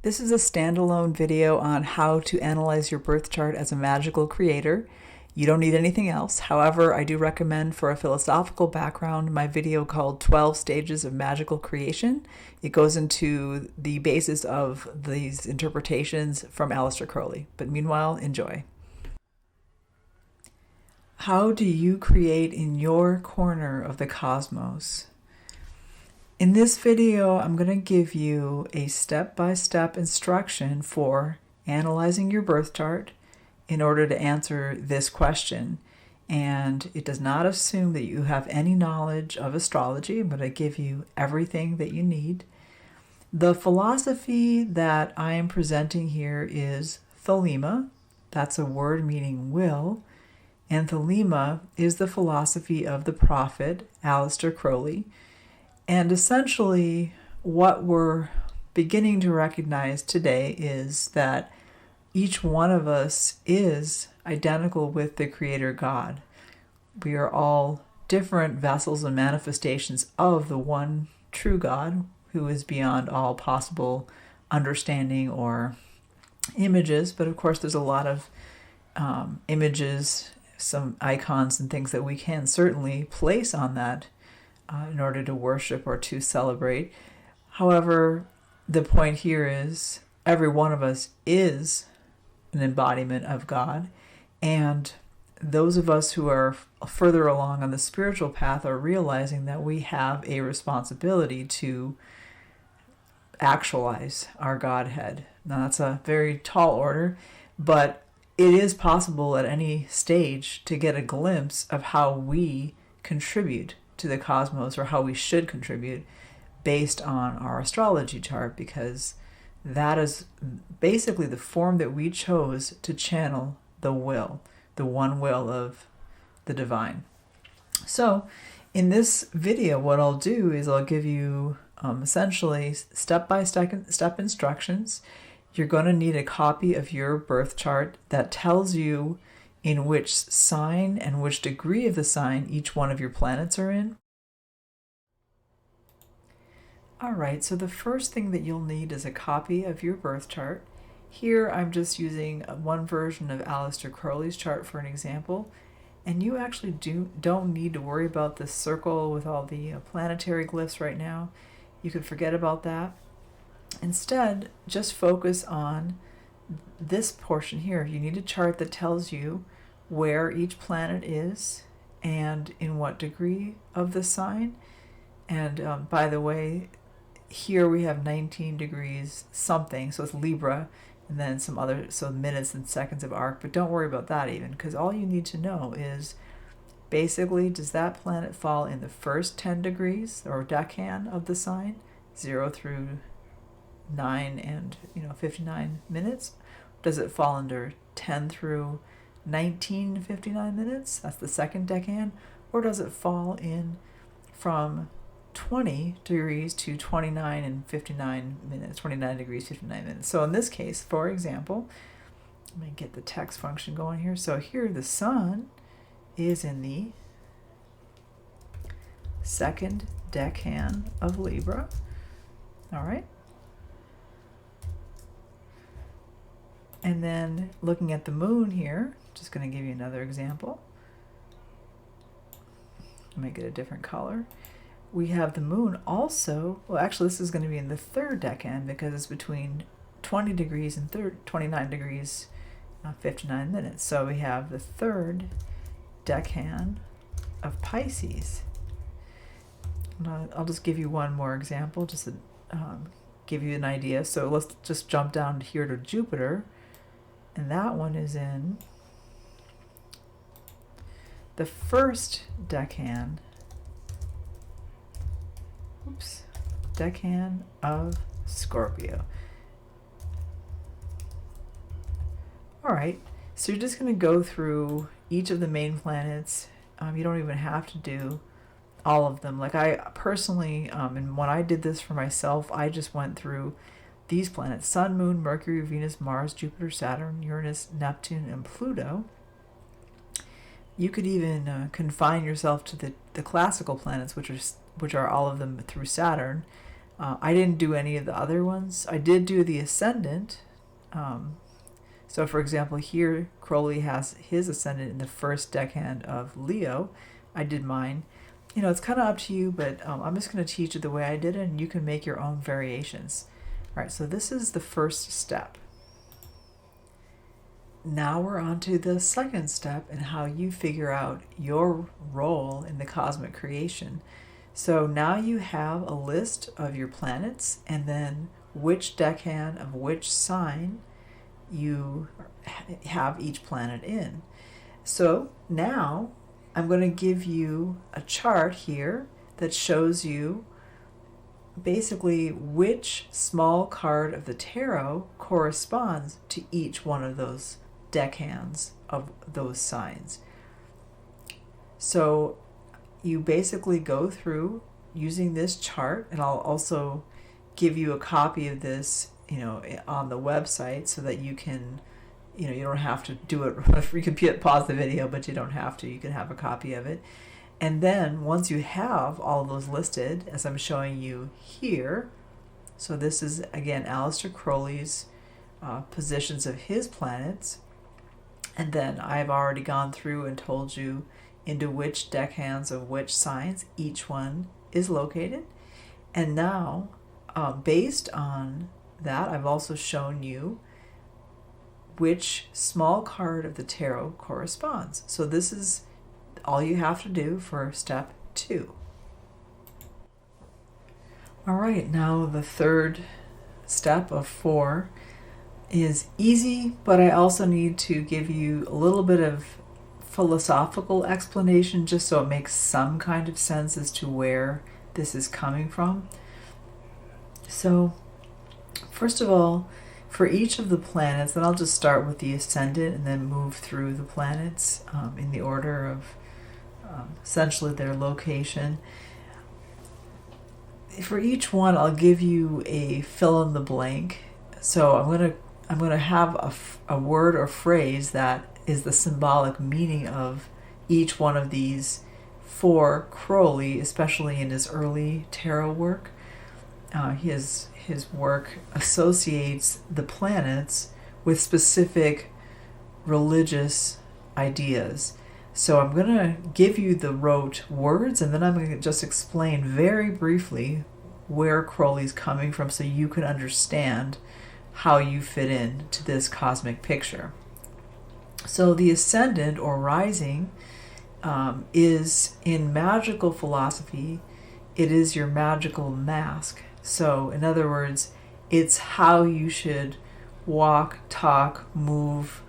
This is a standalone video on how to analyze your birth chart as a magical creator. You don't need anything else. However, I do recommend for a philosophical background my video called 12 Stages of Magical Creation. It goes into the basis of these interpretations from Aleister Crowley. But meanwhile, enjoy. How do you create in your corner of the cosmos? In this video, I'm going to give you a step-by-step instruction for analyzing your birth chart in order to answer this question. And it does not assume that you have any knowledge of astrology. I'm going to give you everything that you need. The philosophy that I am presenting here is Thelema. That's a word meaning will. And Thelema is the philosophy of the prophet Aleister Crowley. And essentially, what we're beginning to recognize today is that each one of us is identical with the Creator God. We are all different vessels and manifestations of the one true God, who is beyond all possible understanding or images. But of course, there's a lot of images, some icons and things that we can certainly place on that in order to worship or to celebrate. However, the point here is every one of us is an embodiment of God, and those of us who are further along on the spiritual path are realizing that we have a responsibility to actualize our Godhead. Now, that's a very tall order, but it is possible at any stage to get a glimpse of how we contribute to the cosmos, or how we should contribute based on our astrology chart, because that is basically the form that we chose to channel the will, the one will of the divine. So in this video, what I'll do is I'll give you essentially step-by-step instructions. You're going to need a copy of your birth chart that tells you in which sign and which degree of the sign each one of your planets are in. All right, so the first thing that you'll need is a copy of your birth chart. Here I'm just using one version of Aleister Crowley's chart for an example, and you actually don't need to worry about this circle with all the planetary glyphs right now. You can forget about that. Instead, just focus on this portion here. You need a chart that tells you where each planet is and in what degree of the sign. And by the way, here we have 19 degrees something, so it's Libra, and then some other, so minutes and seconds of arc, but don't worry about that even, because all you need to know is basically, does that planet fall in the first 10 degrees or decan of the sign, 0 through 9 and 59 minutes? Does it fall under 10 through 19 59 minutes? That's the second decan. Or does it fall in from 20 degrees to 29 and 59 minutes, 29 degrees, 59 minutes. So in this case, for example, let me get the text function going here. So here the sun is in the second decan of Libra. All right. And then looking at the moon here, just going to give you another example. Make it a different color. We have the moon also, well actually this is going to be in the third decan because it's between 20 degrees and 29 degrees 59 minutes. So we have the third decan of Pisces. I'll just give you one more example just to give you an idea. So let's just jump down here to Jupiter, and that one is in the first decan of Scorpio. All right, so you're just going to go through each of the main planets. You don't even have to do all of them. Like I personally, and when I did this for myself, I just went through these planets: Sun, Moon, Mercury, Venus, Mars, Jupiter, Saturn, Uranus, Neptune, and Pluto. You could even confine yourself to the classical planets, which are all of them through Saturn. I didn't do any of the other ones. I did do the ascendant. So for example, here Crowley has his ascendant in the first decade of Leo. I did mine. It's kind of up to you, but I'm just going to teach it the way I did it, and you can make your own variations. All right, so this is the first step. Now we're on to the second step and how you figure out your role in the cosmic creation. So now you have a list of your planets and then which decade of which sign you have each planet in. So now I'm going to give you a chart here that shows you basically which small card of the tarot corresponds to each one of those deckhands of those signs. So you basically go through using this chart, and I'll also give you a copy of this, on the website so that you can, you don't have to do it. You can pause the video, but you don't have to. You can have a copy of it. And then once you have all of those listed, as I'm showing you here, so this is, again, Aleister Crowley's positions of his planets. And then I've already gone through and told you into which deckhands of which signs each one is located. And now, based on that, I've also shown you which small card of the tarot corresponds. So this is all you have to do for step 2. All right, now the third step of 4 is easy, but I also need to give you a little bit of philosophical explanation just so it makes some kind of sense as to where this is coming from. So first of all, for each of the planets, and I'll just start with the ascendant and then move through the planets in the order of essentially their location. For each one, I'll give you a fill in the blank. So I'm going to have a word or phrase that is the symbolic meaning of each one of these for Crowley, especially in his early tarot work. His work associates the planets with specific religious ideas. So I'm going to give you the rote words, and then I'm going to just explain very briefly where Crowley's coming from so you can understand how you fit in to this cosmic picture. So the ascendant or rising is, in magical philosophy, it is your magical mask. So in other words, it's how you should walk, talk, move,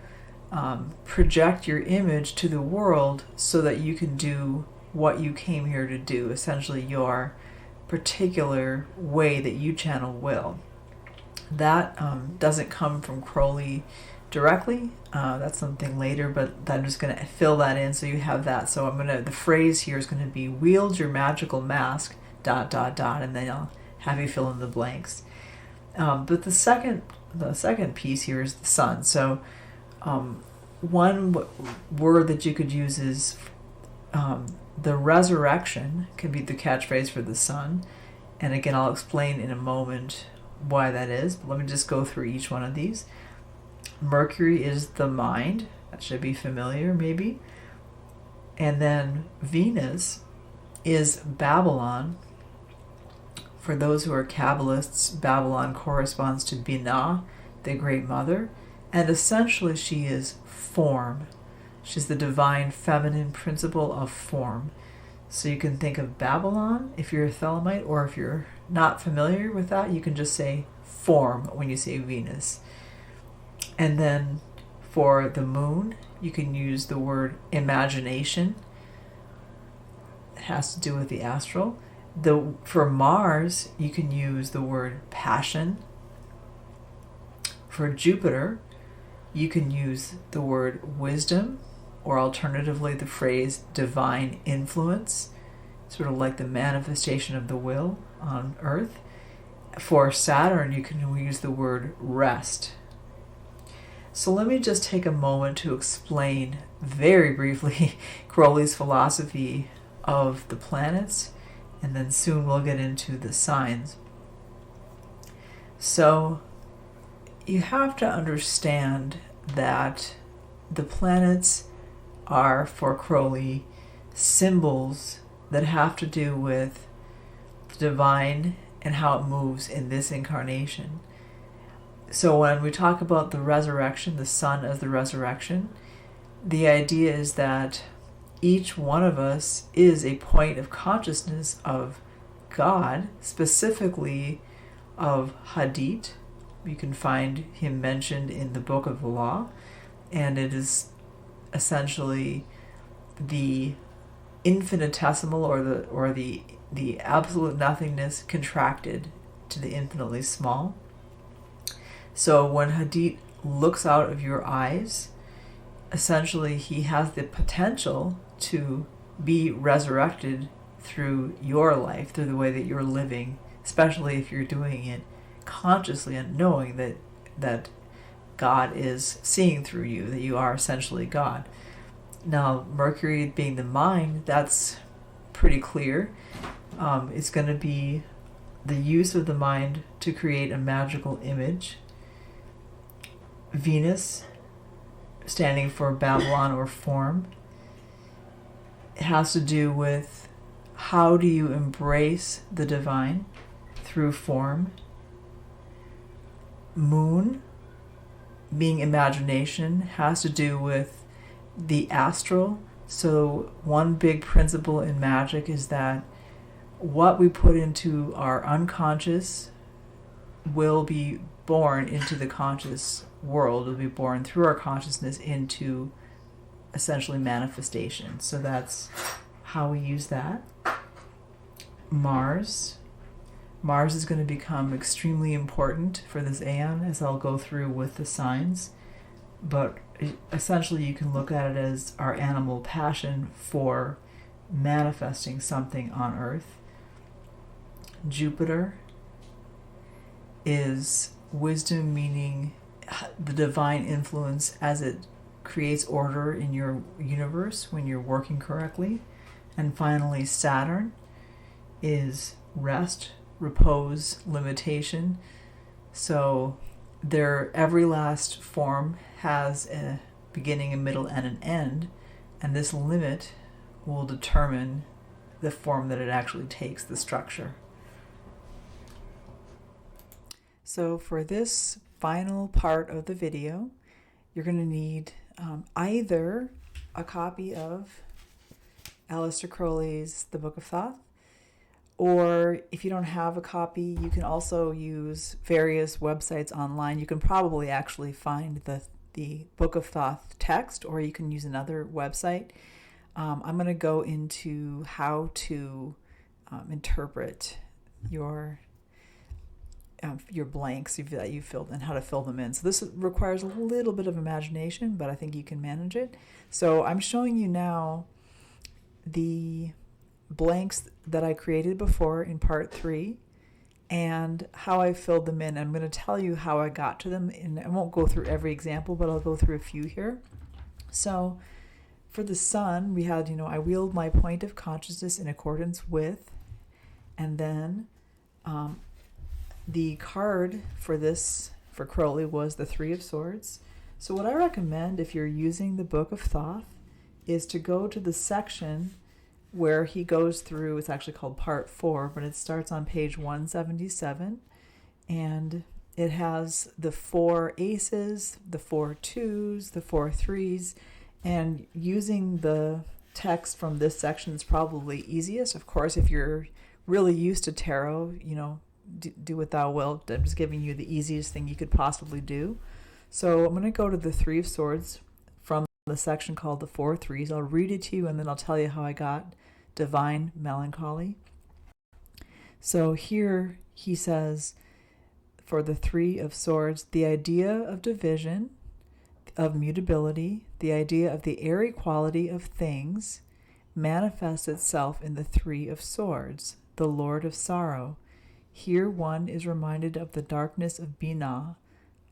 project your image to the world so that you can do what you came here to do, essentially your particular way that you channel will. That doesn't come from Crowley directly. That's something later, but I'm just going to fill that in so you have that. So the phrase here is going to be wield your magical mask, ... and then I'll have you fill in the blanks. But the second piece here is the sun. So one word that you could use is the resurrection can be the catchphrase for the sun. And again, I'll explain in a moment why that is. But let me just go through each one of these. Mercury is the mind. That should be familiar, maybe. And then Venus is Babylon. For those who are Kabbalists, Babylon corresponds to Binah, the Great Mother. And essentially she is form. She's the divine feminine principle of form. So you can think of Babylon if you're a Thelemite, or if you're not familiar with that, you can just say form when you say Venus. And then for the moon, you can use the word imagination. It has to do with the astral. For Mars, you can use the word passion. For Jupiter, you can use the word wisdom, or alternatively the phrase divine influence, sort of like the manifestation of the will on Earth. For Saturn, you can use the word rest. So let me just take a moment to explain very briefly Crowley's philosophy of the planets, and then soon we'll get into the signs. So you have to understand that the planets are, for Crowley, symbols that have to do with the divine and how it moves in this incarnation. So when we talk about the resurrection, the sun as the resurrection, the idea is that each one of us is a point of consciousness of God, specifically of Hadith. You can find him mentioned in the Book of the Law, and it is essentially the infinitesimal or the absolute nothingness contracted to the infinitely small. So when Hadith looks out of your eyes, essentially he has the potential to be resurrected through your life, through the way that you're living, especially if you're doing it consciously and knowing that God is seeing through you, that you are essentially God. Now, Mercury being the mind, that's pretty clear. It's going to be the use of the mind to create a magical image. Venus, standing for Babylon or form, it has to do with how do you embrace the divine through form. Moon, being imagination, has to do with the astral. So one big principle in magic is that what we put into our unconscious will be born into the conscious world, will be born through our consciousness into essentially manifestation. So that's how we use that. Mars is going to become extremely important for this aeon, as I'll go through with the signs. But essentially you can look at it as our animal passion for manifesting something on Earth. Jupiter is wisdom, meaning the divine influence as it creates order in your universe when you're working correctly. And finally, Saturn is rest, repose, limitation. So every last form has a beginning, a middle, and an end, and this limit will determine the form that it actually takes, the structure. So for this final part of the video, you're going to need either a copy of Aleister Crowley's The Book of Thoth, or if you don't have a copy, you can also use various websites online. You can probably actually find the Book of Thoth text, or you can use another website. I'm going to go into how to interpret your blanks that you filled and how to fill them in. So this requires a little bit of imagination, but I think you can manage it. So I'm showing you now the blanks that I created before in part 3 and how I filled them in. I'm going to tell you how I got to them, and I won't go through every example, but I'll go through a few here. So for the sun, we had, I wield my point of consciousness in accordance with, and then the card for Crowley was the 3 of Swords. So what I recommend if you're using the Book of Thoth is to go to the section where he goes through, it's actually called part 4, but it starts on page 177, and it has the 4 aces, the 4 2s, the 4 3s, and using the text from this section is probably easiest. Of course, if you're really used to tarot, do what thou wilt. I'm just giving you the easiest thing you could possibly do. So I'm going to go to the 3 of Swords from the section called the 4 3s. I'll read it to you, and then I'll tell you how I got divine melancholy. So here he says, for the 3 of Swords, the idea of division, of mutability, the idea of the airy quality of things manifests itself in the 3 of Swords, the Lord of Sorrow. Here one is reminded of the darkness of Binah,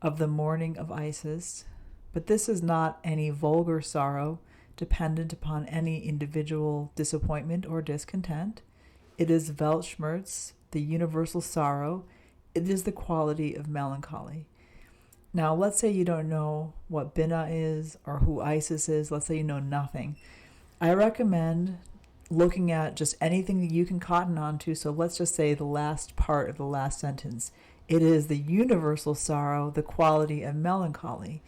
of the mourning of Isis, but this is not any vulgar sorrow dependent upon any individual disappointment or discontent. It is Weltschmerz, the universal sorrow, It is the quality of melancholy. Now, let's say you don't know what Binah is or who Isis is. Let's say you know nothing. I recommend looking at just anything that you can cotton onto. So let's just say the last part of the last sentence. It is the universal sorrow, the quality of melancholy.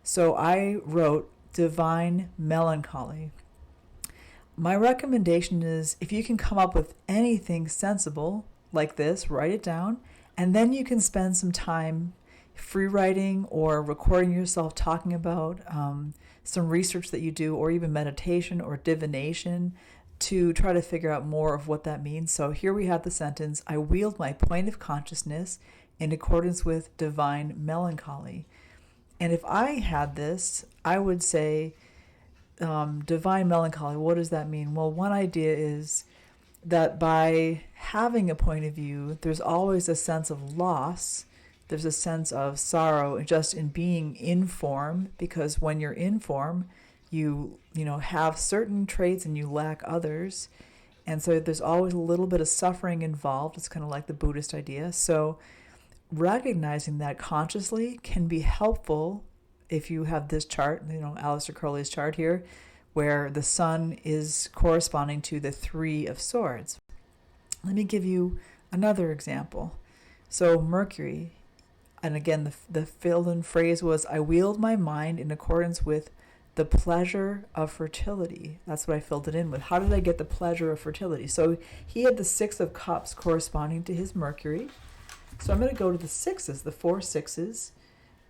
So I wrote divine melancholy. My recommendation is if you can come up with anything sensible like this, write it down, and then you can spend some time free writing or recording yourself talking about some research that you do, or even meditation or divination, to try to figure out more of what that means. So here we have the sentence, I wield my point of consciousness in accordance with divine melancholy. And if I had this, I would say divine melancholy. What does that mean? Well, one idea is that by having a point of view, there's always a sense of loss. There's a sense of sorrow just in being in form, because when you're in form, you have certain traits and you lack others. And so there's always a little bit of suffering involved. It's kind of like the Buddhist idea. So recognizing that consciously can be helpful if you have this chart, Aleister Crowley's chart here, where the sun is corresponding to the Three of Swords. Let me give you another example. So Mercury, and again, the fill-in phrase was, I wield my mind in accordance with the pleasure of fertility. That's what I filled it in with. How did I get the pleasure of fertility? So he had the Six of Cups corresponding to his Mercury. So I'm going to go to the sixes, the 4 sixes,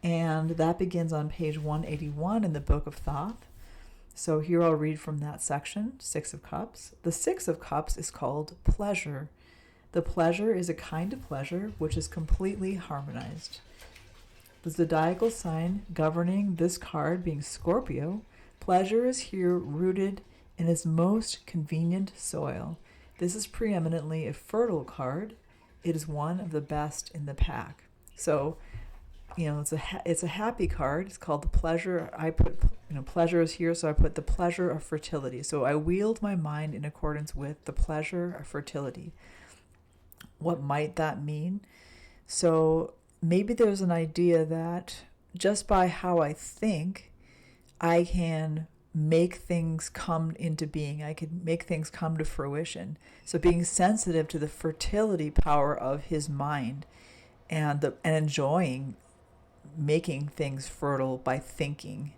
and that begins on page 181 in the Book of Thoth. So here I'll read from that section, Six of Cups. The Six of Cups is called pleasure. The pleasure is a kind of pleasure which is completely harmonized. The zodiacal sign governing this card being Scorpio, pleasure is here rooted in its most convenient soil. This is preeminently a fertile card. It is one of the best in the pack. So, it's a happy card. It's called the pleasure. I put, pleasure is here, so I put the pleasure of fertility. So I wield my mind in accordance with the pleasure of fertility. What might that mean? So maybe there's an idea that just by how I think, I can make things come into being. I can make things come to fruition. So being sensitive to the fertility power of his mind and enjoying making things fertile by thinking.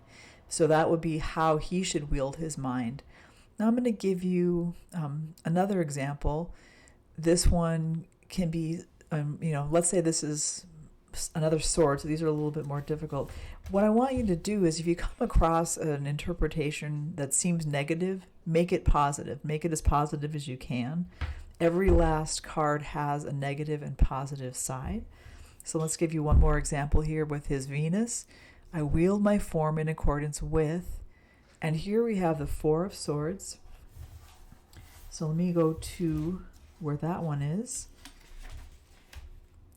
So that would be how he should wield his mind. Now I'm going to give you another example. This one can be, let's say this is another sword, so these are a little bit more difficult. What I want you to do is if you come across an interpretation that seems negative, make it positive. Make it as positive as you can. Every last card has a negative and positive side. So let's give you one more example here with his Venus. I wield my form in accordance with, and here we have the Four of Swords. So let me go to where that one is.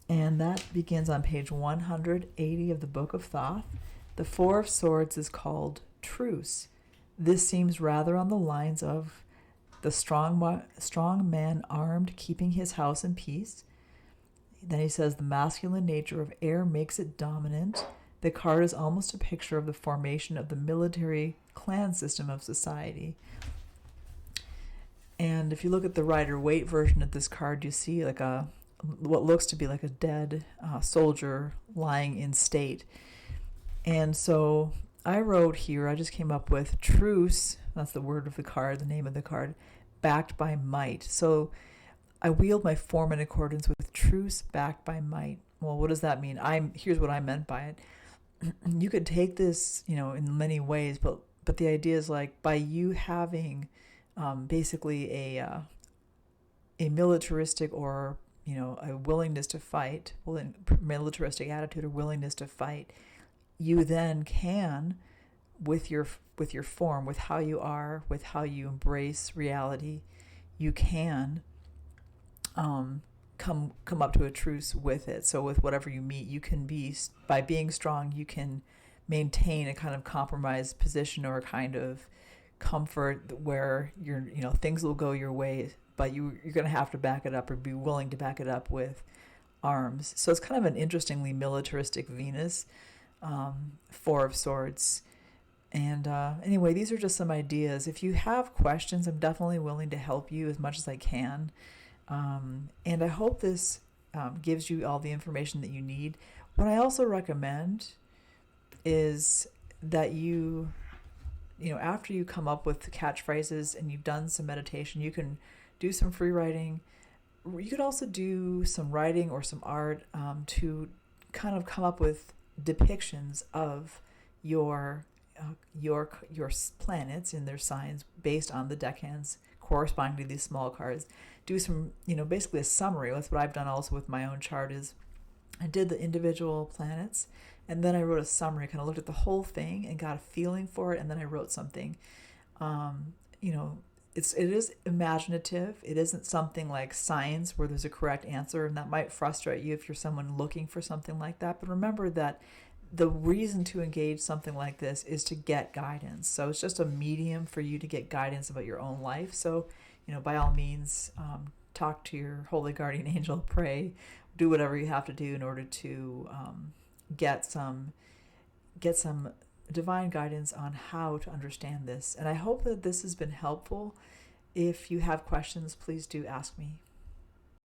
And that begins on page 180 of the Book of Thoth. The Four of Swords is called truce. This seems rather on the lines of the strong man armed, keeping his house in peace. Then he says the masculine nature of air makes it dominant. The card is almost a picture of the formation of the military clan system of society. And if you look at the Rider-Waite version of this card, you see like what looks to be like a dead soldier lying in state. And so I wrote here, I just came up with truce, that's the word of the card, the name of the card, backed by might. So I wield my form in accordance with truce backed by might. Well, what does that mean? Here's what I meant by it. You could take this, in many ways, but the idea is like by you having basically a militaristic or a willingness to fight, militaristic attitude or willingness to fight, you then can, with your form, with how you are, with how you embrace reality, you can come up to a truce with it. So with whatever you meet, you can be, by being strong, you can maintain a kind of compromised position or a kind of comfort where things will go your way, but you're going to have to back it up or be willing to back it up with arms. So it's kind of an interestingly militaristic Venus, Four of Swords. And anyway, these are just some ideas. If you have questions, I'm definitely willing to help you as much as I can. And I hope this gives you all the information that you need. What I also recommend is that you after you come up with catchphrases and you've done some meditation, you can do some free writing. You could also do some writing or some art to kind of come up with depictions of your planets and their signs based on the deckhands corresponding to these small cards. Do some, basically a summary. That's what I've done also with my own chart. Is I did the individual planets, and then I wrote a summary, kind of looked at the whole thing and got a feeling for it, and then I wrote something. It is imaginative. It isn't something like science where there's a correct answer, and that might frustrate you if you're someone looking for something like that. But remember that the reason to engage something like this is to get guidance. So it's just a medium for you to get guidance about your own life. So, by all means, talk to your holy guardian angel, pray, do whatever you have to do in order to get some divine guidance on how to understand this. And I hope that this has been helpful. If you have questions, please do ask me.